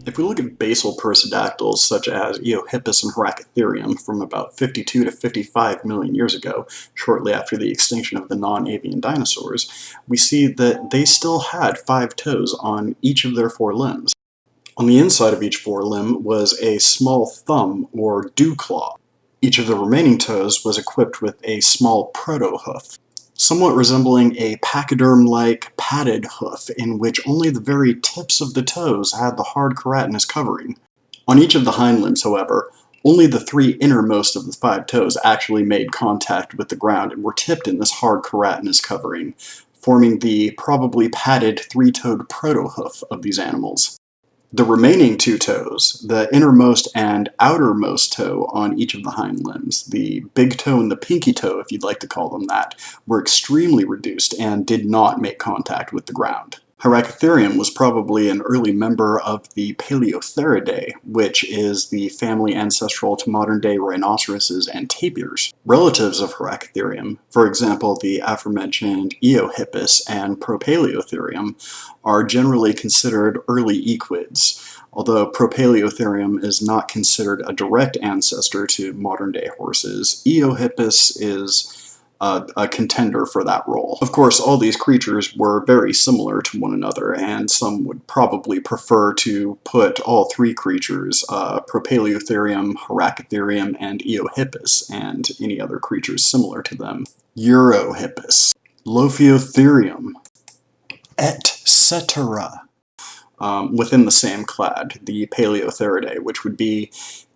If we look at basal percodactyls such as Eohippus and Hyracotherium from about 52 to 55 million years ago, shortly after the extinction of the non-avian dinosaurs, we see that they still had 5 toes on each of their 4 limbs. On the inside of each forelimb was a small thumb or dew claw. Each of the remaining toes was equipped with a small protohoof, somewhat resembling a pachyderm-like padded hoof in which only the very tips of the toes had the hard keratinous covering. On each of the hind limbs, however, only the 3 innermost of the 5 toes actually made contact with the ground and were tipped in this hard keratinous covering, forming the probably padded 3-toed protohoof of these animals. The remaining 2 toes, the innermost and outermost toe on each of the hind limbs, the big toe and the pinky toe, if you'd like to call them that, were extremely reduced and did not make contact with the ground. Hyracotherium was probably an early member of the Palaeotheriidae, which is the family ancestral to modern-day rhinoceroses and tapirs. Relatives of Hyracotherium, for example the aforementioned Eohippus and Palaeotherium, are generally considered early equids, although Palaeotherium is not considered a direct ancestor to modern-day horses. Eohippus is a contender for that role. Of course, all these creatures were very similar to one another, and some would probably prefer to put all 3 creatures, Palaeotherium, Hyracotherium, and Eohippus, and any other creatures similar to them, Eurohippus, Lophiotherium, etc., within the same clade, the Palaeotheriidae, which would be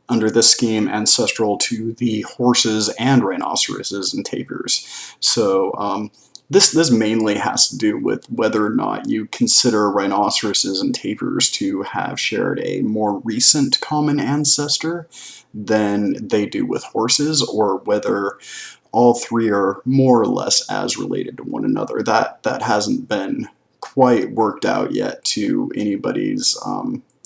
under this scheme ancestral to the horses and rhinoceroses and tapirs. So this mainly has to do with whether or not you consider rhinoceroses and tapirs to have shared a more recent common ancestor than they do with horses, or whether all 3 are more or less as related to one another. That hasn't been quite worked out yet to anybody's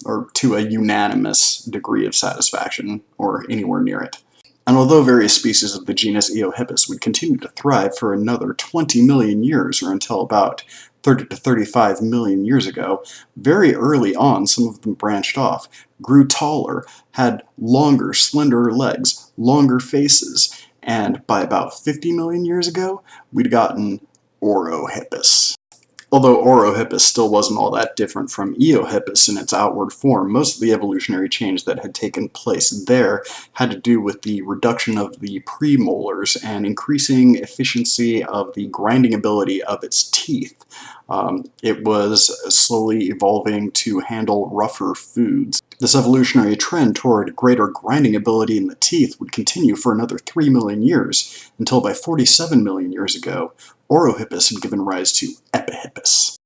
or to a unanimous degree of satisfaction, or anywhere near it. And although various species of the genus Eohippus would continue to thrive for another 20 million years, or until about 30 to 35 million years ago, very early on some of them branched off, grew taller, had longer, slenderer legs, longer faces, and by about 50 million years ago, we'd gotten Orohippus. Although Orohippus still wasn't all that different from Eohippus in its outward form, most of the evolutionary change that had taken place there had to do with the reduction of the premolars and increasing efficiency of the grinding ability of its teeth. It was slowly evolving to handle rougher foods. This evolutionary trend toward greater grinding ability in the teeth would continue for another 3 million years, until by 47 million years ago, Orohippus had given rise to Epihippus.